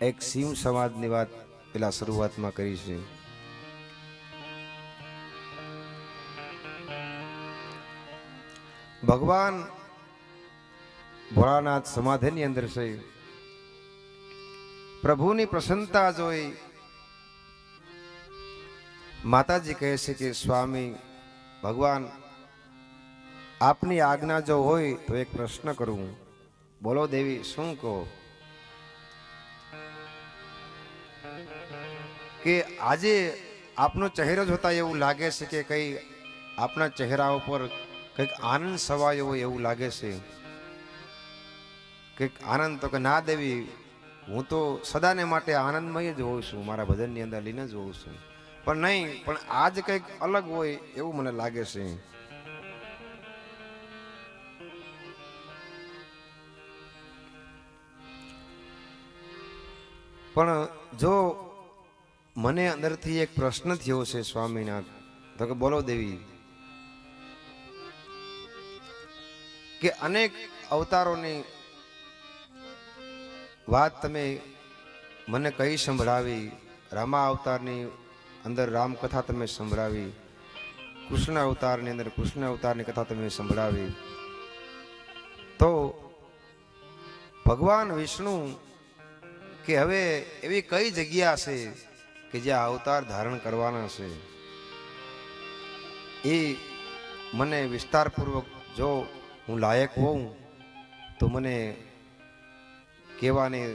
એક સિંહ સમાજની વાત પેલા શરૂઆતમાં કરી છે। ભગવાન ભોળાનાથ સમાધિની અંદર છે। પ્રભુની પ્રસન્નતા જોઈ માતાજી કહે છે કે સ્વામી ભગવાન આપની આજ્ઞા જો હોય તો એક પ્રશ્ન કરું। બોલો દેવી, શું કહો? કે આજે આપનો ચહેરો જોતા એવું લાગે છે કે કઈ આપના ચહેરા ઉપર કંઈક આનંદ છવાયો હોય એવું લાગે છે। કંઈક આનંદ? તો કે ના દેવી, હું તો સદાને માટે આનંદમય જ હોઉં છું, મારા ભજનની અંદર લીન જ હોઉં છું, પણ નહીં, પણ આજ કંઈક અલગ હોય એવું મને લાગે છે। પણ જો મને અંદરથી એક પ્રશ્ન થયો છે સ્વામીનાથ, તો કે બોલો દેવી, કે અનેક અવતારોની વાત તમે મને કઈ સંભળાવી। રામા અવતારની અંદર રામકથા તમે સંભળાવી, કૃષ્ણ અવતારની અંદર કૃષ્ણ અવતારની કથા તમે સંભળાવી, તો ભગવાન વિષ્ણુ કે હવે એવી કઈ જગ્યા છે કે જ્યાં અવતાર ધારણ કરવાના છે, એ મને વિસ્તારપૂર્વક જો હું લાયક હોઉં તો મને કહેવાની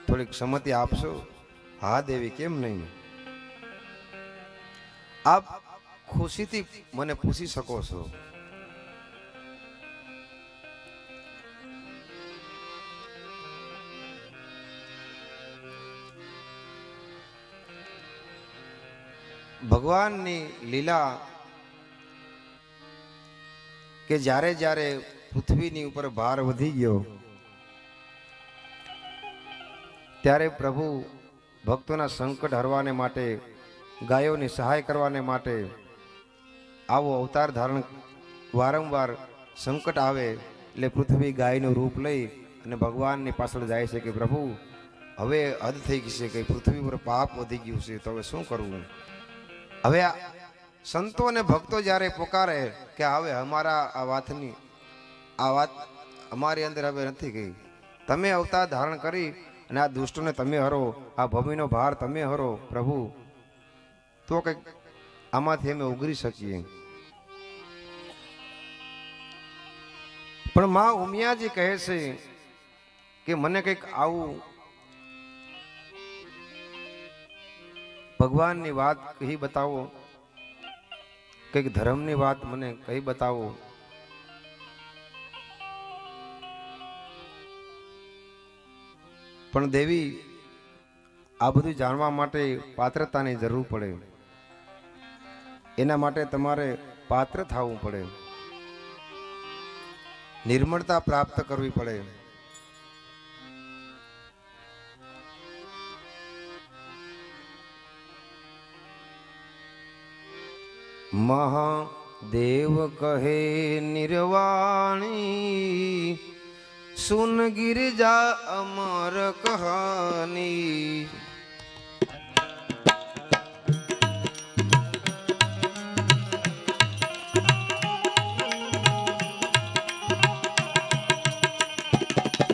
થોડીક સંમતિ આપશો? હા દેવી, કેમ નહીં, આપ ખુશીથી મને પૂછી શકો છો। ભગવાનની લીલા કે જ્યારે જ્યારે પૃથ્વીની ઉપર ભાર વધી ગયો ત્યારે પ્રભુ ભક્તોના સંકટ હરવાને માટે, ગાયોની સહાય કરવાને માટે આવો અવતાર ધારણ, વારંવાર સંકટ આવે એટલે પૃથ્વી ગાયનું રૂપ લઈ અને ભગવાનની પાછળ જાય છે કે પ્રભુ હવે હદ થઈ ગઈ છે, કે પૃથ્વી પર પાપ વધી ગયું છે, તો હવે શું કરવું? હવે સંતો અને ભક્તો જ્યારે પોકારે કે હવે અમારા આ વાત અમારી અંદર હવે નથી ગઈ, તમે અવતાર ધારણ કરી અને આ દુષ્ટોને તમે હરો, આ ભૂમિનો ભાર તમે હરો પ્રભુ, તો કંઈક આમાંથી અમે ઉગરી શકીએ। પણ માં ઉમિયાજી કહે છે કે મને કંઈક આવું ભગવાનની વાત કહી બતાવો, કંઈક ધર્મની વાત મને કહી બતાવો। પણ દેવી, આ બધું જાણવા માટે પાત્રતાની જરૂર પડે, એના માટે તમારે પાત્ર થવું પડે, નિર્મળતા પ્રાપ્ત કરવી પડે। મહાદેવ કહે નિર્વાણી, સુન ગિરજા અમર કહાની।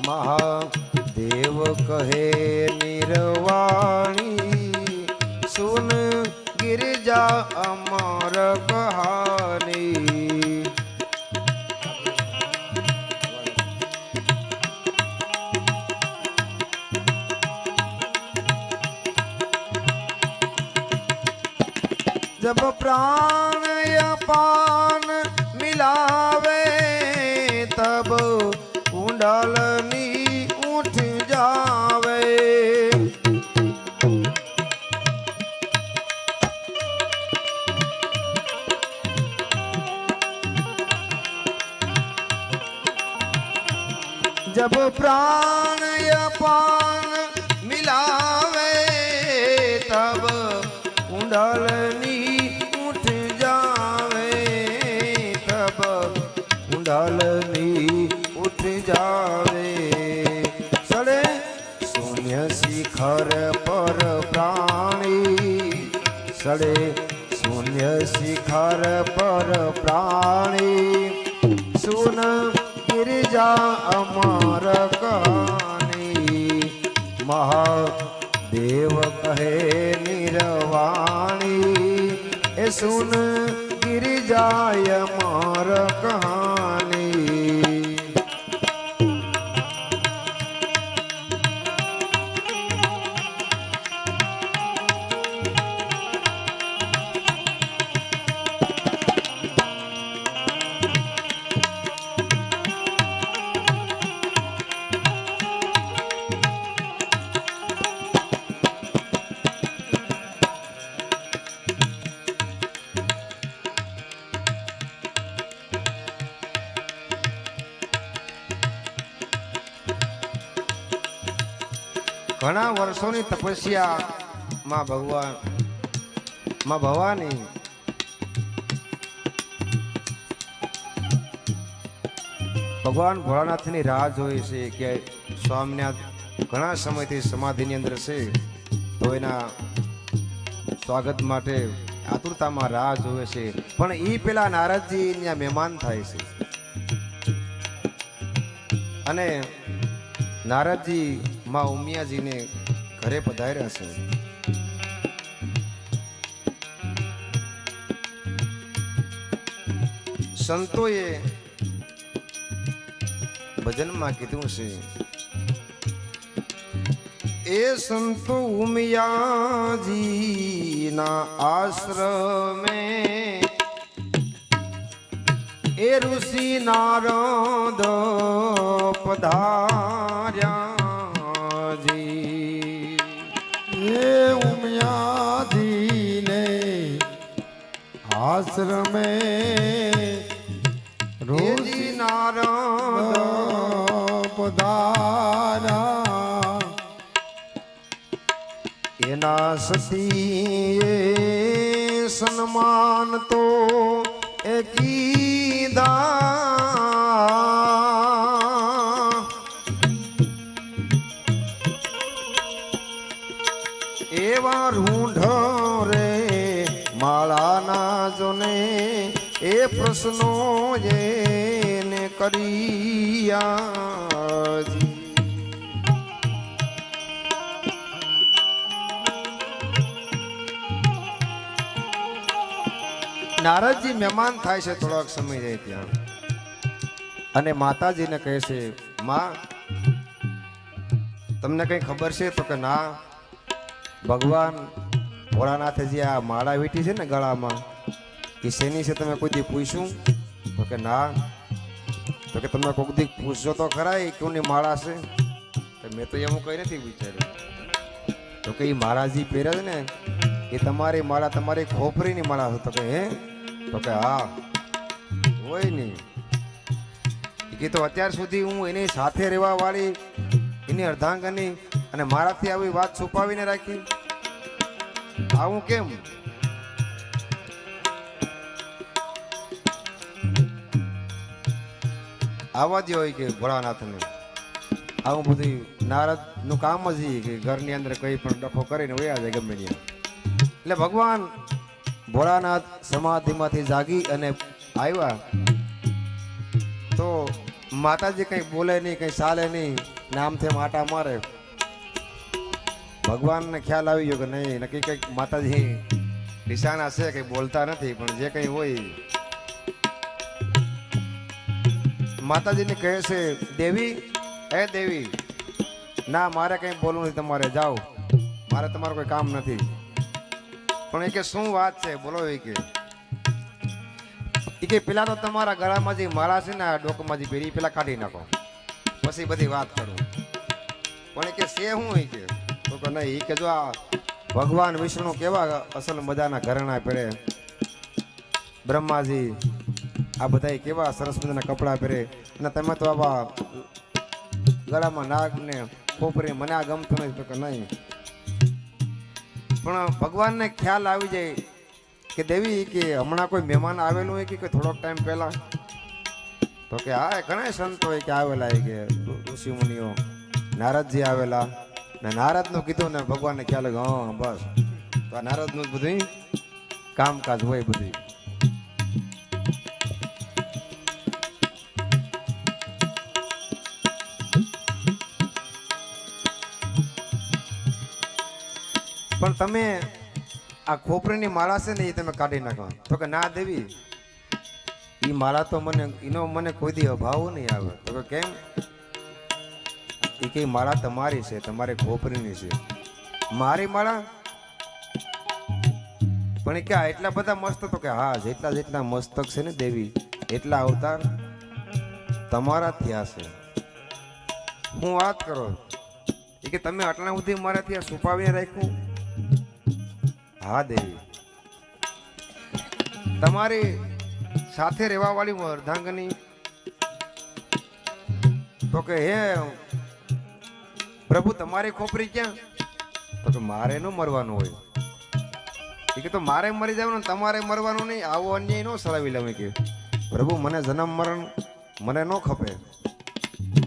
મહાદેવ કહે નિર્વાણી, સુન गिरजा अमर कहानी। जब प्राण अपान मिलावे तब कुंडलनी उठ जावे। जब प्राण अपान मिलावे तब कुंडलनी उठ जावे, तब શૂન્ય શિખર પર પ્રાણી સડે શૂન્ય શિખર પર પ્રાણી સુન ગિરિજા અમર કહાની મહાદેવ કહે નિરવાણી એ સુન ગિરિજાય અમર કહાની ઘણા વર્ષોની તપસ્યા માં ભવાની ભગવાન ભોળાનાથની રાહ જોઈ છે કે સ્વામિનાથ ઘણા સમયથી સમાધિની અંદર છે તો એના સ્વાગત માટે આતુરતામાં રાહ જોવે છે પણ એ પેલા નારદજી ત્યાં મહેમાન થાય છે અને નારદજી માં ઉમિયાજીને ઘરે પધાર્યા છે સંતોએ ભજનમાં કીધું છે એ સંતો ઉમિયાજી ના આશ્રમે એ ઋષિ નારદ પધાર્યા આશ્રમે ઋષિ નારદ પધારા એના સતી સન્માન તો એ કીધા એવા રૂંઢ રે માળાના જોને એ પ્રશ્નો એને કર્યા નારદજી મહેમાન થાય છે થોડોક સમય જાય ત્યાં અને માતાજીને કહે છે માં તમને કઈ ખબર છે તો કે ના ભગવાન ભોળાનાથે જે આ માળા વીટી છે ને ગળામાં એ શેની છે તમે કોઈ દી પૂછ્યું તો કે ના તો કે તમે કોઈક દી પૂછજો તો ખરા એ કોની માળા છે મેં તો એવું કઈ નથી વિચાર્યું તો કે એ મહારાજી પહેરે છે ને એ તમારી માળા તમારી ખોપરીની માળા છે તો કે હે તો કે હા હોય નહીં કે તો અત્યાર સુધી હું એની સાથે રહેવા વાળી એની અર્ધાંગની અને મારાથી આવી વાત છુપાવીને રાખી આવું કેમ આવા જ હોય કે ભોળાનાથને આવું બધું નારદ નું કામ જ કે ઘરની અંદર કઈ પણ ડખો કરીને વયા જાય ગમે ત્યાં એટલે ભગવાન ભોળાનાથ સમાધિમાંથી જાગી અને આવ્યા તો માતાજી કઈ બોલે નહીં કઈ ચાલે નહીં નામથી માટા મારે ભગવાનને ખ્યાલ આવી ગયો કે નહીં નક્કી કઈક માતાજી નિશાના છે કઈ બોલતા નથી પણ જે કઈ હોય માતાજીને કહે છે દેવી એ દેવી ના મારે કઈ બોલવું નથી તમારે જાઓ મારે તમારું કોઈ કામ નથી પણ એ કે શું વાત છે બોલો એ કે પેલા તો તમારા ગળામાં જે માળા છે ને આ ડોકમાં જે પહેરી પેલા કાઢી નાખો પછી બધી વાત કરું પણ એ કે છે હું એ કે તો કે નહીં એ કે જો આ ભગવાન વિષ્ણુ કેવા અસલ મજાના ઘરેણા પહેરે બ્રહ્માજી આ બધા કેવા સરસ મજાના કપડાં પહેરે અને તમે તો આવા ગળામાં નાગ ને ખોપરી મને આ ગમતું નથી તો કે નહીં પણ ભગવાનને ખ્યાલ આવી જાય કે દેવી કે હમણાં કોઈ મહેમાન આવેલું હોય કે થોડોક ટાઈમ પહેલા તો કે હા ઘણા સંતો હોય કે આવેલા કે ઋષિ મુનિઓ નારદજી આવેલા ને નારદનું કીધું ને ભગવાનને ખ્યાલ આવ્યો, હા બસ તો આ નારદનું જ બધું કામકાજ હોય બધું. પણ તમે આ ખોપરીની માળા છે ને એ તમે કાઢી નાખો. તો કે ના દેવી, એ માળા તો મને કોઈ દી અભાવ નહીં આવે. તો કે કેમ? એ કઈ માળા તમારી છે, તમારે ખોપરીની છે. મારી માળા? પણ એ ક્યાં એટલા બધા મસ્ત? તો કે હા, જેટલા મસ્તક છે ને દેવી, એટલા અવતાર તમારા થયા છે. હું વાત કરો એ કે તમે આટલા સુધી મારા ત્યાં છુપાવીને રાખ્યું? હા દેવી, તમારી સાથે રહેવા વાળી અર્ધાંગની. તો કે હે પ્રભુ, તમારી ખોપરી ક્યાં? તો કે મારે ન મરવાનું હોય. એ કે તો મારે મરી જવાનું, તમારે મરવાનું નહીં. આવો અન્યાય ન સળાવી લઉં કે પ્રભુ, મને જન્મ મરણ મને ન ખપે,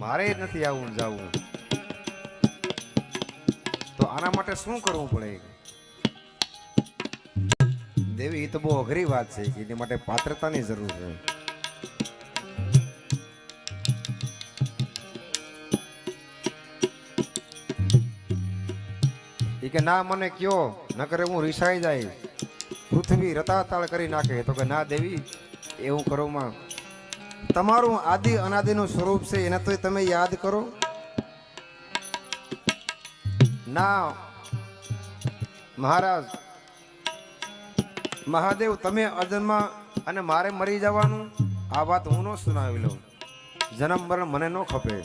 મારે નથી આવું જવું. તો આના માટે શું કરવું પડે? દેવી, એ તો બહુ અઘરી વાત છે કે એની માટે પાત્રતાની જરૂર છે. એ કે ના મને કયો, નકર હું રીસાઈ જાય, પૃથ્વી રતાતાળ કરી નાખે. તો કે ના દેવી, એવું કરોમાં તમારું આદિ અનાદિનું સ્વરૂપ છે એને તો તમે યાદ કરો. ના મહારાજ, મહાદેવ, તમે અજન્મા અને મારે મરી જવાનું, આ વાત હું ન સુનાવી લઉં. જન્મ મરણ મને ન ખપે.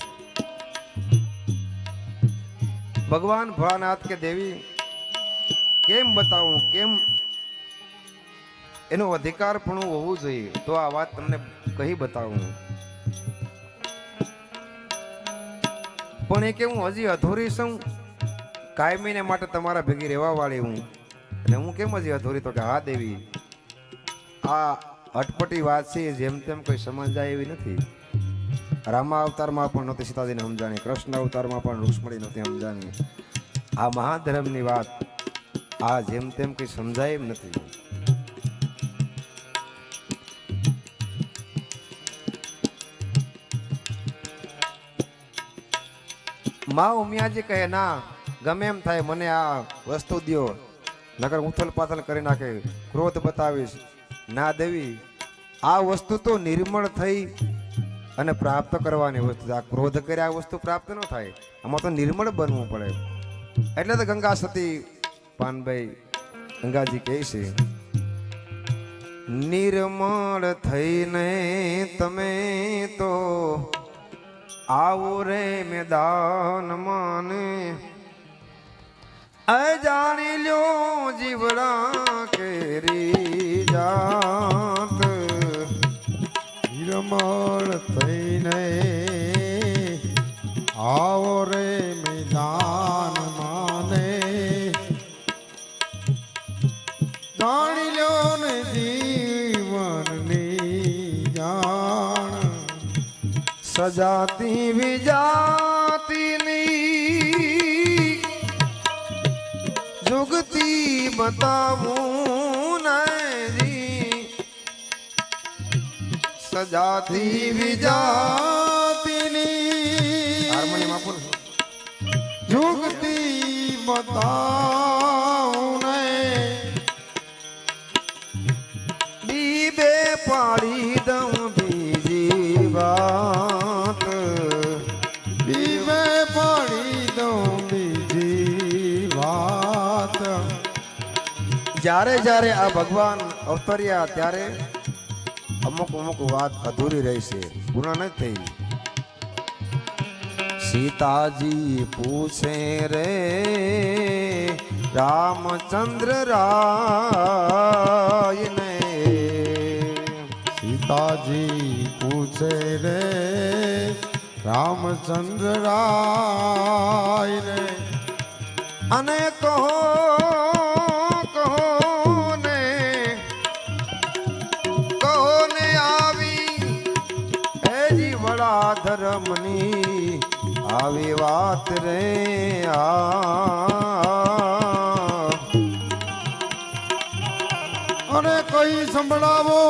ભગવાન ભોળાનાથ કે દેવી, કેમ બતાવું, કેમ એનો અધિકાર પણ હોવું જોઈએ, તો આ વાત તમને કહી બતાવું. પણ એ કે હું હજી અધૂરી છું, કાયમીને માટે તમારા ભેગી રહેવા વાળી હું, અને હું કેમ હજી અધૂરી? તો કે હા દેવી, આ અટપટી વાત છે, જેમ તેમ કોઈ સમજાય એવી નથી. રામા અવતારમાં પણ નહોતી સીતાજીને સમજાણી, કૃષ્ણ અવતારમાં પણ રૂક્ષ્મણી નહોતી સમજાણી. આ મહાધર્મની વાત આ જેમ તેમ કઈ સમજાય એમ નથી. મા ઉમિયાજી કહે ના, ગમે એમ થાય, મને આ વસ્તુ દ્યો, નકર ઉથલ પાથલ કરી નાખે, ક્રોધ બતાવીશ. ના દેવી, આ વસ્તુ તો નિર્મળ થઈ અને પ્રાપ્ત કરવાની વસ્તુ. આ ક્રોધ કરે આ વસ્તુ પ્રાપ્ત ન થાય, આમાં તો નિર્મળ બનવું પડે. એટલે તો ગંગા સતી પાનભાઈ ગંગાજી કહે છે, નિર્મળ થઈને તમે તો આવો રે મેદાન માને, જાણી લ્યો જીવડા કેરી જાત. નિર્મળ થઈને આવો રે મેદાન માને, જાણી લ્યો ને જીવનની જાણ. સજાતી વિજાતીની જુગતી બતાવું નજી, સજાતી વિજાતીની હાર્મોનિયમ આપો. જુગતી બતાવું ને, બીબે પાડી દઉં બીજી વાત, બીવે પાડી દઉં બીજી વાત. જ્યારે જ્યારે આ ભગવાન અવતર્યા ત્યારે અમુક અમુક વાત અધૂરી રહી છે, પૂર્ણ નથી થઈ. સીતાજી પૂછે રે રામચંદ્ર રાયને, સીતાજી પૂછે રે રામચંદ્ર રાયને, અને કહો ને આવી હેજી વડા ધર્મની આવી વાત રે અને કઈ સંભળાવો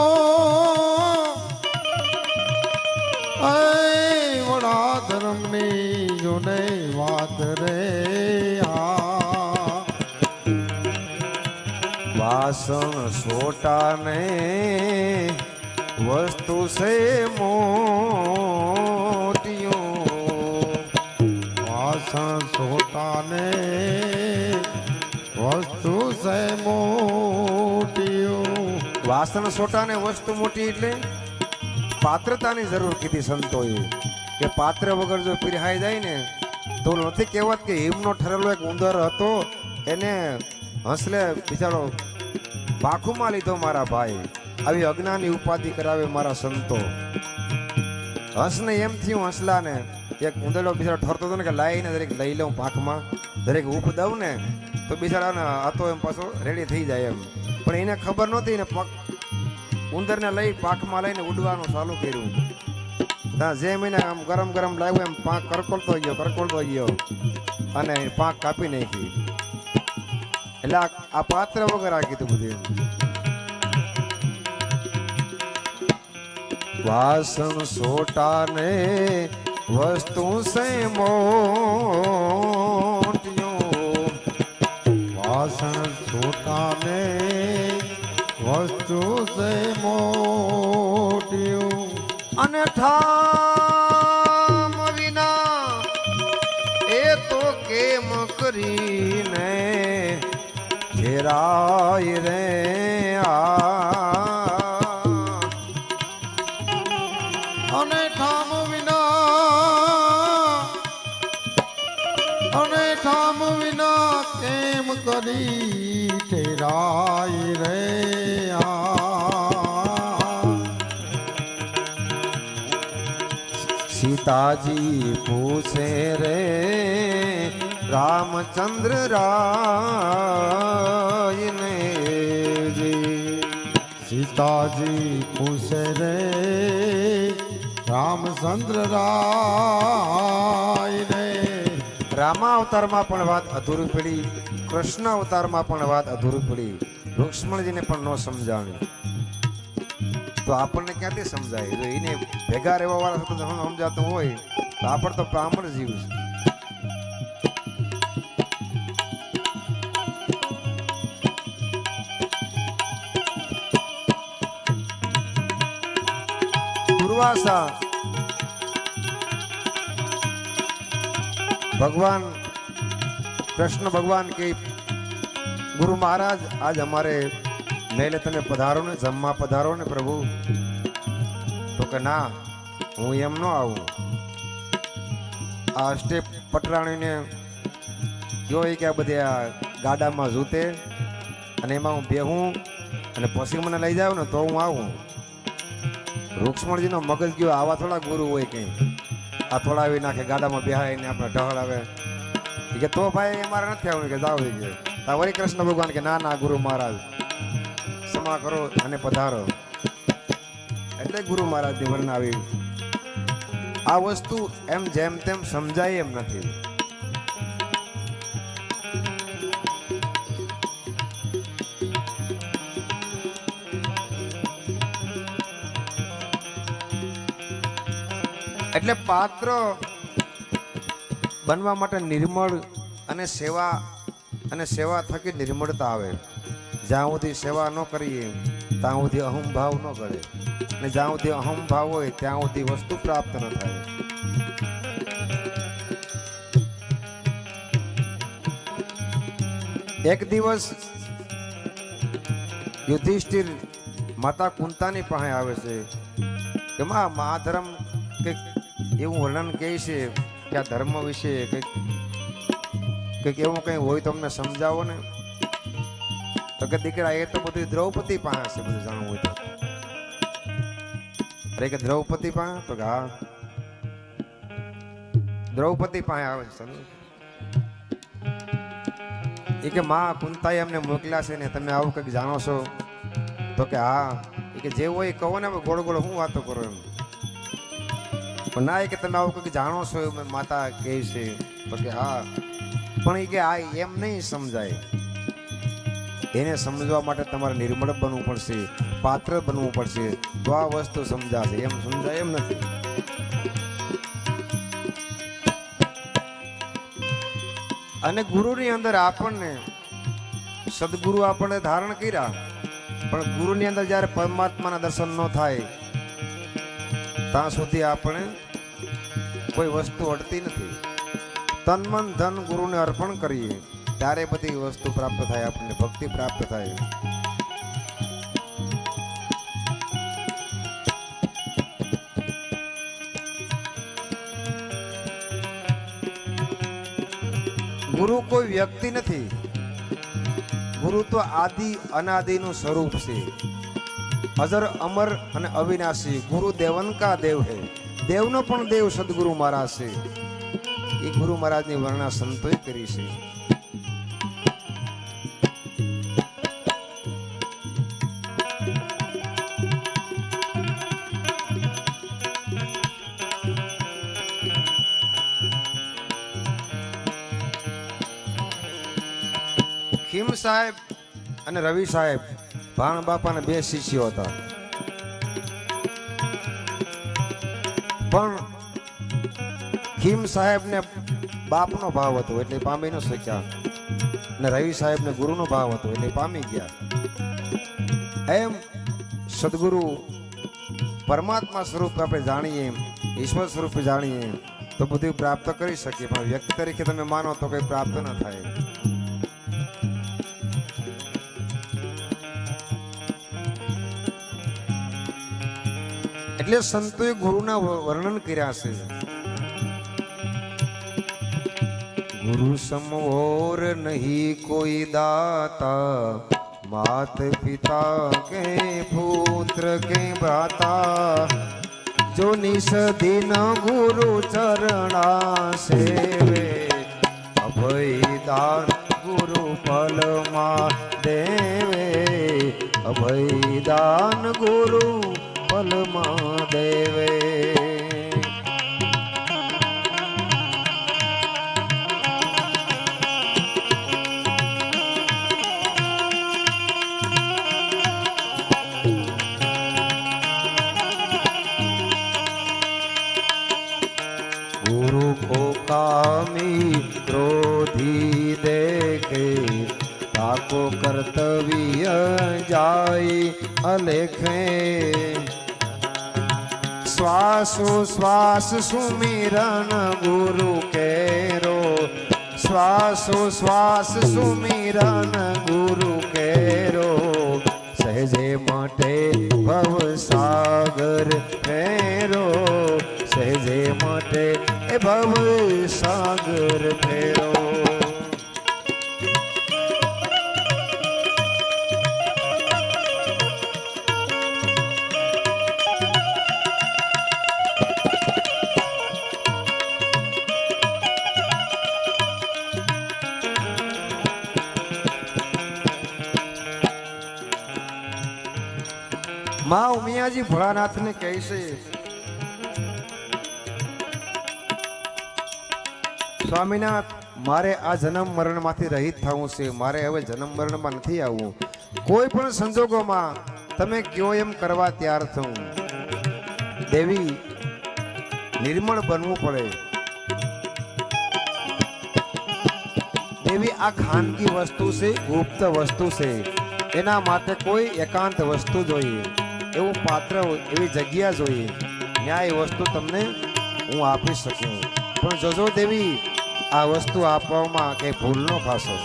વડા ધર્મની જોને વાત રે વાસણ સોટાને વસ્તુ સે મોટિયું વાસણ સોટાને વસ્તુ સે મોટિયું વાસણ સોટાને વસ્તુ મોટી એટલે પાત્રતાની જરૂર કીધી સંતોએ કે પાત્ર વગર જો પીરહાઈ જાય ને તો નથી કહેવત કે હિમનો ઠરેલો એક ઉંદર હતો એને હંસલે બિચારો પાખુમાં લીધો મારા ભાઈ આવી અજ્ઞાની ઉપાધિ કરાવે મારા સંતો હંસને એમ થયું હંસલાને એક ઉંદરડો બિચારો ઠરતો હતો ને કે લાઈને દરેક લઈ લઉં પાંખમાં દરેક ઉપ દઉં ને તો બિચારાને હતો એમ પાછો રેડી થઈ જાય એમ પણ એને ખબર નહોતી ને ઉંદરને લઈ પાંખમાં લઈને ઉડવાનું ચાલુ કર્યું ત્યાં જેમ એને આમ ગરમ ગરમ લાગ્યું એમ પાંખ કરકોલતો ગયો અને પાંખ કાપી નાખી એટલે આ પાત્ર વગર આ કીધું બધું વાસણ સોટાને વસ્તુ સે મોટિયું વાસણ સોટાને વસ્તુ સે મોટિયું અને ઠામ વિના એ તો કેમ કરીને ઘેરાય રે અને ઠામ વિના કેમ કરી ઠેરાય રે સીતાજી પૂછે રે રામચંદ્ર રાય ને સીતાજી પૂછે રે રામચંદ્ર રાય ને રામા અવતારમાં પણ વાત અધૂરી પડી કૃષ્ણ અવતારમાં પણ વાત અધૂરી પડી રુક્ષ્મણજીને પણ ન સમજાણી તો આપણને ક્યાંથી સમજાય જો એને ભેગા રહેવા વાળા સમજાતું હોય તો આપણે તો બ્રાહ્મણ જીવ છે દુર્વાસા ભગવાન કૃષ્ણ ભગવાન કે ગુરુ મહારાજ આજ અમારે મેલે તમે પધારો ને જમવા પધારો ને પ્રભુ તો કે ના હું એમ ન આવું આ સ્ટેપ પટરાણીને જો કે આ બધી આ ગાડામાં જૂતે અને એમાં હું બેહું અને પછી મને લઈ જાવ ને તો હું આવું રૂક્ષ્મણજીનો મગજ ગયો આવા થોડા ગુરુ હોય કંઈ આ થોડાવી નાખે ગાડામાં બેહાય ને આપણે ઢહળ આવે કે તો ભાઈ અમારે નથી આવું કે જાવ કે વળી કૃષ્ણ ભગવાન કે ના ના ગુરુ મહારાજ ક્ષમા કરો અને પધારો એટલે ગુરુ મહારાજની વર્ણ આવી આ વસ્તુ એમ જેમ તેમ સમજાય એમ નથી એટલે પાત્ર બનવા માટે નિર્મળ અને સેવા થકી નિર્મળતા આવે જ્યાં સુધી સેવા ન કરીએ ત્યાં સુધી અહંભાવ ન કરે અને જ્યાં સુધી અહંભાવ હોય ત્યાં સુધી વસ્તુ પ્રાપ્ત ન થાય એક દિવસ યુધિષ્ઠિર માતા કુંતાની પાસે આવે છે કે માં મહાધર્મ કંઈક એવું વર્ણન કહે છે કે આ ધર્મ વિશે કંઈક એવું કંઈ હોય તો અમને સમજાવો ને તો કે દીકરા એ તો બધું દ્રૌપદી પાસે છે બધું જાણવું હોય તો અરે કે દ્રૌપદી પાસે તો કે હા દ્રૌપદી પાસે આવે છે એ કે માં કુંતાએ અમને મોકલ્યા છે ને તમે આવું કંઈક જાણો છો તો કે હા એ કે જે હોય કહો ને ગોળ ગોળ હું વાતો કરો એમ પણ ના એ કે તમે આવું કંઈક જાણો છો એવું માતા કહે છે તો કે હા, પણ એ કે આ એમ નહીં સમજાય. એને સમજવા માટે તમારે નિર્મળ બનવું પડશે, પાત્ર બનવું પડશે, તો આ વસ્તુ સમજાશે. એમ સમજાય એમ નથી. અને ગુરુની અંદર આપણને સદગુરુ આપણને ધારણ કર્યા, પણ ગુરુની અંદર જ્યારે પરમાત્માના દર્શન ન થાય ત્યાં સુધી આપણે કોઈ વસ્તુ અડતી નથી. તન મન ધન ગુરુને અર્પણ કરીએ ત્યારે બધી વસ્તુ પ્રાપ્ત થાય, આપણને ભક્તિ પ્રાપ્ત થાય. ગુરુ કોઈ વ્યક્તિ નથી. ગુરુ તો આદિ અનાદિનું સ્વરૂપ છે, અજર અમર અને અવિનાશી. ગુરુ દેવન કા દેવ હે, દેવનો પણ દેવ સદગુરુ મહારાજ છે. એ ગુરુ મહારાજની વર્ણના સંતોએ કરી છે. ખીમ સાહેબ અને રવિ સાહેબ ભાણ બાપાના બે શિષ્યો હતા. પણ ખીમ સાહેબને બાપનો ભાવ હતો એટલે પામી ન શક્યા, અને રવિ સાહેબને ગુરુનો ભાવ હતો એટલે પામી ગયા. એમ સદગુરુ પરમાત્મા સ્વરૂપ આપણે જાણીએ, ઈશ્વર સ્વરૂપ જાણીએ તો બધું પ્રાપ્ત કરી શકીએ, પણ વ્યક્તિ તરીકે તમે માનો તો કંઈ પ્રાપ્ત ન થાય. એટલે સંતોએ ગુરુના વર્ણન કર્યા છે. गुरु समोर नहीं कोई दाता, मात पिता के पुत्र के भ्राता, जो निस दिन गुरु चरणा सेवे, अभय दान गुरु फल मा देवे, अभय दान गुरु फल मा देवे. गुरु को कामी क्रोधी देखे, ताको कर्तव्य जाय अलेखे, श्वासो श्वास सुमिरन गुरु केरो, श्वासो श्वास सुमिरन गुरु केरो, सहजे मटे भव सागर फेरो, सहजे मटे भव सागर फेरो. माँ उमियाजी भोलानाथ ने कैसे स्वामीनाथ मारे आ जन्म मरण माथी रहित थવું છે, મારે હવે જન્મ મરણમાં નથી આવવું. કોઈ પણ સંજોગોમાં તમે કયો એમ કરવા તૈયાર થઉં. દેવી નિર્મળ બનવું પડે. દેવી આ ખાનગી વસ્તુ છે, ગુપ્ત વસ્તુ છે, એના માટે કોઈ એકાંત વસ્તુ જોઈએ, એવું પાત્ર, એવી જગ્યા જોઈએ. ન્યાય વસ્તુ તમને હું આપી શકું, પણ જોજો દેવી આ વસ્તુ આપવામાં કઈ ભૂલ ન ખાશો.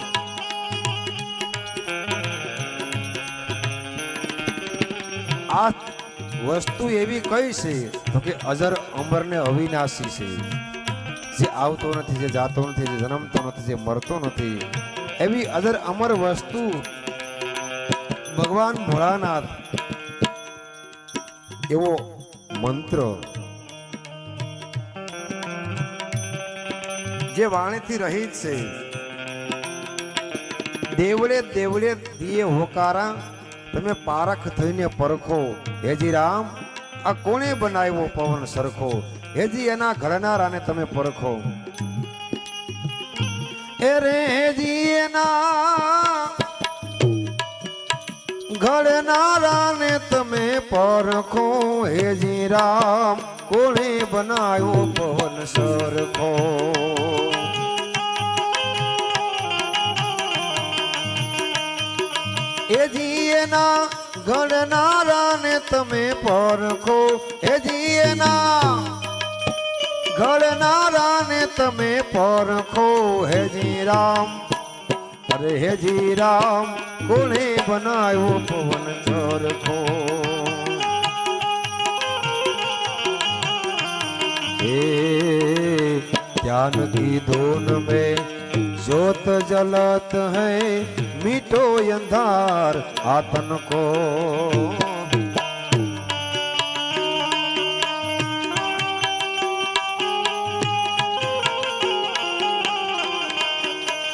આ વસ્તુ એવી કઈ છે તો કે અજર અમર ને અવિનાશી છે, જે આવતો નથી, જે જાતો નથી, જે જન્મતો નથી, જે મરતો નથી, એવી અજર અમર વસ્તુ ભગવાન ભોળાનાથ એવો મંત્ર જે વાણીથી રહિત છે. દેવળે દેવળે દિયે હોકારા, તમે પારખ થઈને પરખો. હેજી રામ આ કોણે બનાવ્યો પવન સરખો, હેજી એના ઘડનારાને તમે પરખો. એ રે હેજી એના ઘડનારાને તમે પરખો. હેજી રામ કોણે બનાવ્યો પવન સરખો. હેજી એના ઘડનારાને તમે પરખો. હેજી એના ઘડનારાને તમે પરખો. હેજી રામ અરે હેજી રામ કોણે બનાવ્યો પવન સરખો. એ ज्ञान की धुन में ज्योत जलत है मिटो अंधार आतन को.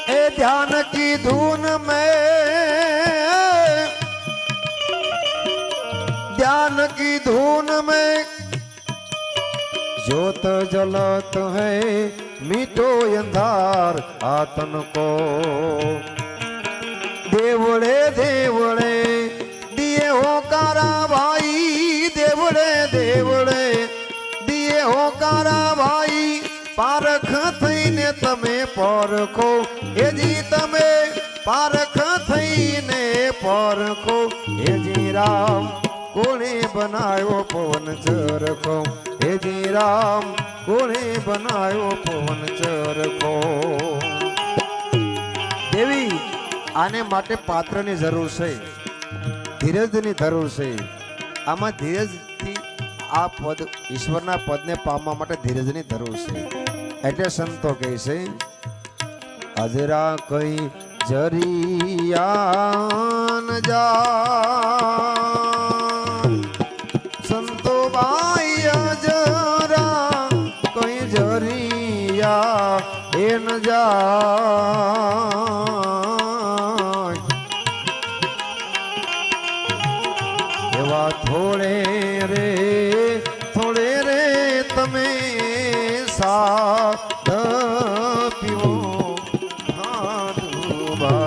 ए ध्यान की धुन में ध्यान की धुन में ज्योत जलत है मिटो अंधार आतन को. देवड़े देवड़े दिए हो कारा भाई. देवड़े देवड़े दिए हो कारा भाई. पारख थईने तमे परखो. हेजी तमे पारख थईने परखो. हेजी राम कोणे बनायो पवन चरखो. હેજી રામ કોણે બનાવ્યો પવન ચરખો. દેવી આને માટે પાત્રની જરૂર છે, ધીરજની જરૂર છે. આમાં ધીરજથી આ પદ ઈશ્વરના પદને પામવા માટે ધીરજની જરૂર છે. એટલે સંતો કહે છે અજરા કઈ જરિયાન જા સંતો બાઈ અજરા કઈ જરિયા એ ન જાય. એવા થોડે રે તમે સાધ પીવો ખાધુબા.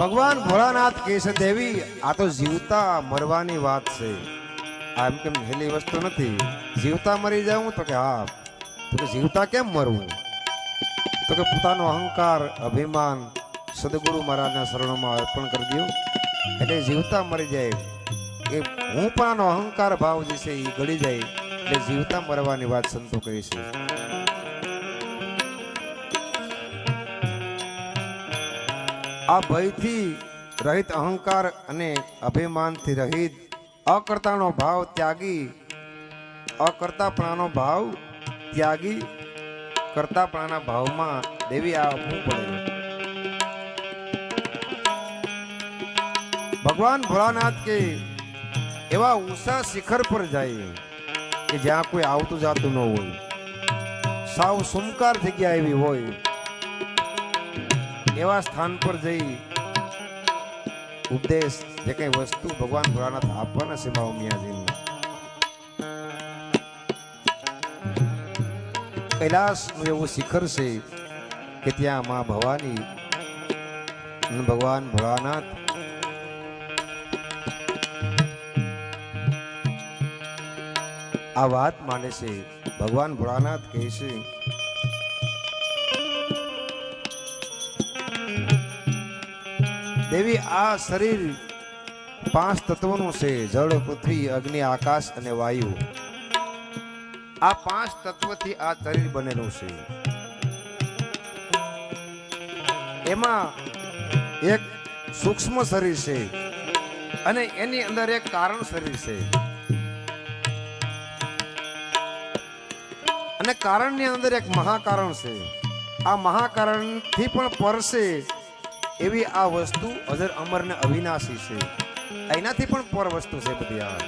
ભગવાન ભોળાનાથ કહે છે દેવી આ તો જીવતા મરવાની વાત છે. આ એમ કેમ હેલી વસ્તુ નથી. જીવતા મરી જાઉં તો કે હા. તો કે જીવતા કેમ મરવું? તો કે પોતાનો અહંકાર અભિમાન સદગુરુ મહારાજના શરણોમાં અર્પણ કરી દઉં એટલે જીવતા મરી જાય. એ હું પણ અહંકાર ભાવ જે છે એ ગળી જાય એટલે જીવતા મરવાની વાત સંતો કહે છે. આ ભયથી રહિત અહંકાર અને અભિમાનથી રહિત અકર્તાનો ભાવ ત્યાગી અકર્તાપણાનો ભાવ ત્યાગી કર્તાપણાના ભાવમાં દેવી આપવું પડે. ભગવાન ભોળાનાથ કે એવા ઊંચા શિખર પર જાય કે જ્યાં કોઈ આવતું જાતું ન હોય. સાવ સુમકાર જગ્યા એવી હોય. એવા સ્થાન પર જઈ ઉપદેશ જે કઈ વસ્તુ ભગવાન ભોળાનાથ આપવાના છે મા ઉમિયાજીને. કૈલાસનું એવું શિખર છે કે ત્યાં મા ભવાની અને ભગવાન ભોળાનાથ આ વાત માને છે. ભગવાન ભોળાનાથ કહે છે દેવી આ શરીર 5 તત્વોનું છે. જળ, પૃથ્વી, અગ્નિ, આકાશ અને વાયુ. આ 5 તત્વથી આ શરીર બનેલું છે. એમાં એક સૂક્ષ્મ શરીર છે અને એની અંદર એક કારણ શરીર છે અને કારણની અંદર એક મહાકારણ છે. આ મહાકારણથી પણ પર છે એવી આ વસ્તુ અજર અમર ને અવિનાશી છે. એનાથી પણ પર વસ્તુ છે બધી આ.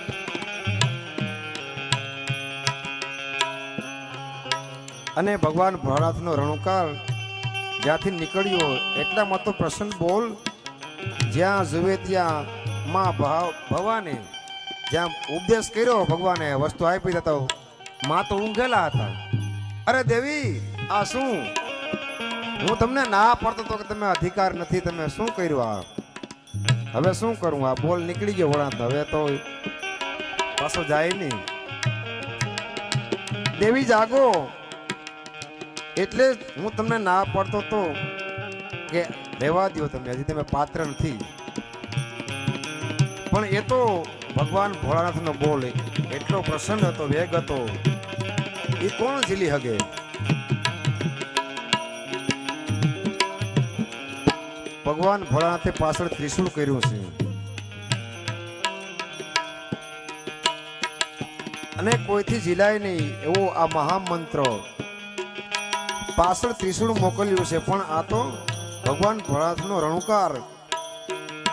અને ભગવાન ભોળાનાથનો રણુકાર જ્યાંથી નીકળ્યો એટલામાં તો પ્રસન્ન બોલ જ્યાં જુએ ત્યાં માં ભવાને જ્યાં ઉપદેશ કર્યો ભગવાને વસ્તુ આપી દેતા માં તો ઊંઘેલા હતા. અરે દેવી આ શું? હું તમને ના પડતો તો કે તમે અધિકાર નથી, તમે શું કર્યું આ? હવે શું કરું? આ બોલ નીકળી ગયો વળાંત, હવે તો પાછો જાય નહીં. દેવી જાગો, એટલે હું તમને ના પડતો તો કે રહેવા દો, તમે હજી તમે પાત્ર નથી. પણ એ તો ભગવાન ભોળાનાથનો બોલ એટલો પ્રસન્ન હતો, વેગ હતો, એ કોણ ઝીલી હગે? ભગવાન ભોળાનાથે પાછળ ત્રિશુળ કર્યું છે અને કોઈથી ઝીલાય નહીં એવો આ મહામંત્ર પાછળ ત્રિશુળ મોકલ્યું છે. પણ આ તો ભગવાન ભોળાનાથનો રણુકાર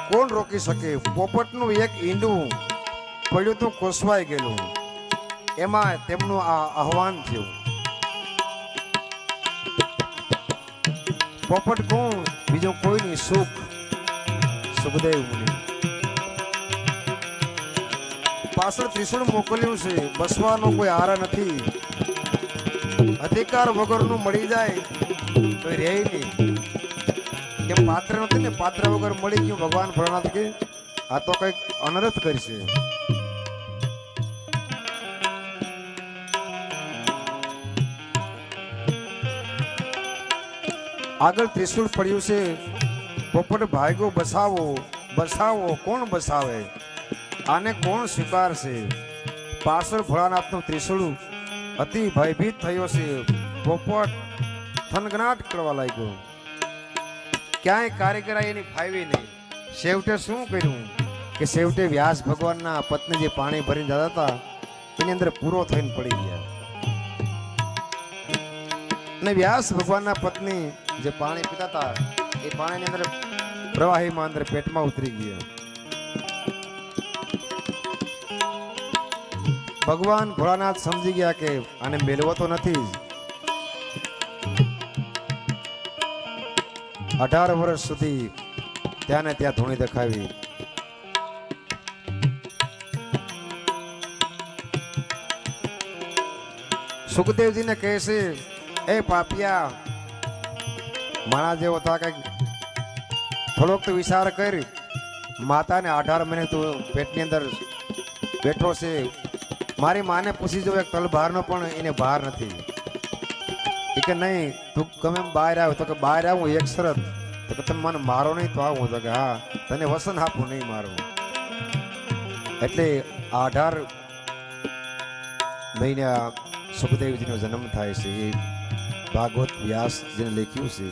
કોણ રોકી શકે? પોપટનું એક ઈંડું પડ્યું તો કોસવાઈ ગયેલું, એમાં તેમનું આ આહવાન થયું. પોપટ કોણ? બીજો કોઈ નહીં, સુખ સુખદેવ મુનિ. પાછળ ત્રિશુળ મોકલ્યું છે, બસવાનો કોઈ આરા નથી. અધિકાર વગરનું મળી જાય તો રહે નહીં. કેમ પાત્ર નથી ને, પાત્ર વગર મળી ગયું. ભગવાન ભોળાનાથ કે આ તો કઈક અનર્થ કરશે. આગળ ત્રિશુળ પડ્યું છે. પોપટ ભાગ્યો બસાવો, બસાવો. કોણ બસાવે? આને કોણ સ્વીકારશે? પાછળ ભોળાનાથનું ત્રિશુળ અતિ ભયભીત થયો છે. પોપટ થનગનાટ કરવા લાગ્યો. ક્યાંય કારીગરાઈ એની ફાવી નહીં. છેવટે શું કર્યું કે છેવટે વ્યાસ ભગવાનના પત્ની જે પાણી ભરીને જતા હતા એની અંદર પૂરો થઈને પડી ગયા. અને વ્યાસ ભગવાનના પત્ની જે પાણી પીતા હતા એ પાણીની અંદર પ્રવાહીમાં અંદર પેટમાં ઉતરી ગયા. ભગવાન ભોળાનાથ સમજી ગયા કે આને મેળવો તો નથી જ. 18 વર્ષ સુધી ત્યાં ને ત્યાં ધૂણી દેખાવી. સુખદેવજીને કહે છે, એ પાપિયા, મારા જેવો તા કઈક થોડોક તો વિચાર કરી. માતાને 18 મહિને તું પેટની અંદર બેઠો છે. મારી માને પૂછી જો એક તલ બહારનો પણ એને બહાર નથી. એ કે નહીં, તું ગમે બહાર આવ્યો તો કે બહાર આવું એક શરત, તો કે તમે મને મારો નહીં તો આવું. તો કે હા, તને વસન આપું, નહીં મારું. એટલે 18 મહિને સુખદેવજીનો જન્મ થાય છે. એ ભાગવત વ્યાસ જેને લખ્યું છે.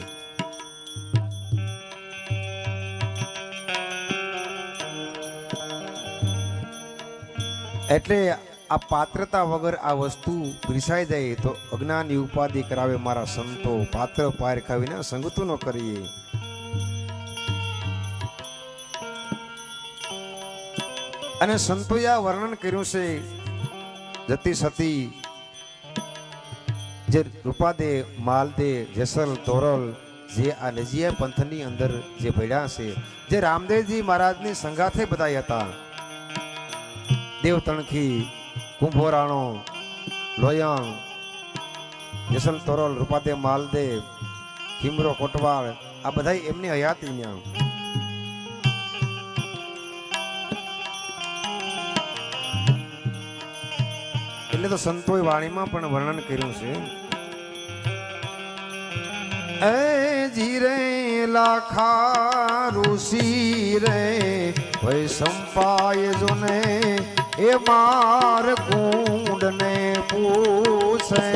એટલે આ પાત્રતા વગર આ વસ્તુ વિસાઈ જાય તો અજ્ઞાની ઉપાધિ કરાવે મારા સંતો. પાત્ર પાર ખાવીને સંગતું ન કરીએ. અને સંતોએ આ વર્ણન કર્યું છે. જતી સતી જે રૂપાદે, માલદે, જેસલ, તોરલ જે આ નજીયા પંથની અંદર જે ભળ્યા છે, જે રામદેવજી મહારાજની સંગાથે બધા હતા. દેવ તણખી, કુંભોરાણો, લોયણ, જેસલ તોરલ, રૂપાદે, માલદે, ખીમરો, કોટવાળ, આ બધા એમની હયાતી ન્યા. એટલે તો સંતોએ વાણીમાં પણ વર્ણન કર્યું છે. એ જીરે લાખા ઋષિ રે ભય સંપાય જોને એ માર કુંડ ને પૂછે.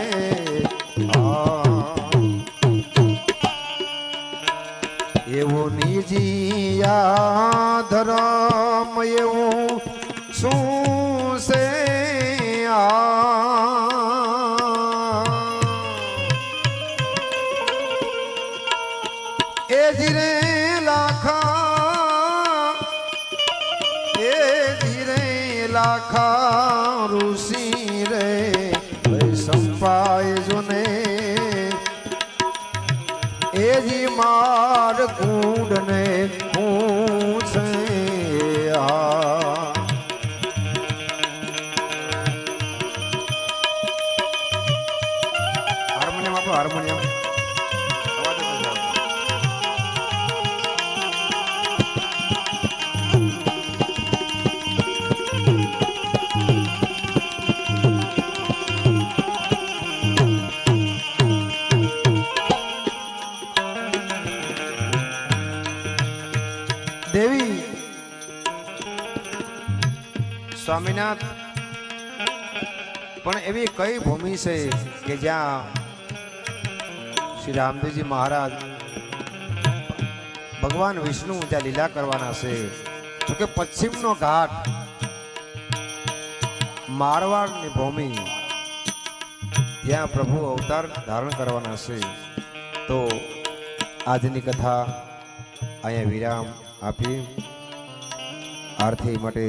એવો નિજીયા ધર્મ એવું શું છે આ એ ધીરે લાખા એ ધીરે લાખા ઋષિ રે સંપાય જોને એ જી માર કુંડ ને પૂછે આ હાર્મોનિયમ આપો હાર્મોનિયમ દેવી સ્વામિનાથ પણ એવી કઈ ભૂમિ છે કે જ્યાં શ્રી રામદેવજી મહારાજ ભગવાન વિષ્ણુ ત્યાં લીલા કરવાના છે જોકે પશ્ચિમનો ઘાટ મારવાડની ભૂમિ ત્યાં પ્રભુ અવતાર ધારણ કરવાના છે તો આજની કથા અહીંયા વિરામ આપી આરતી માટે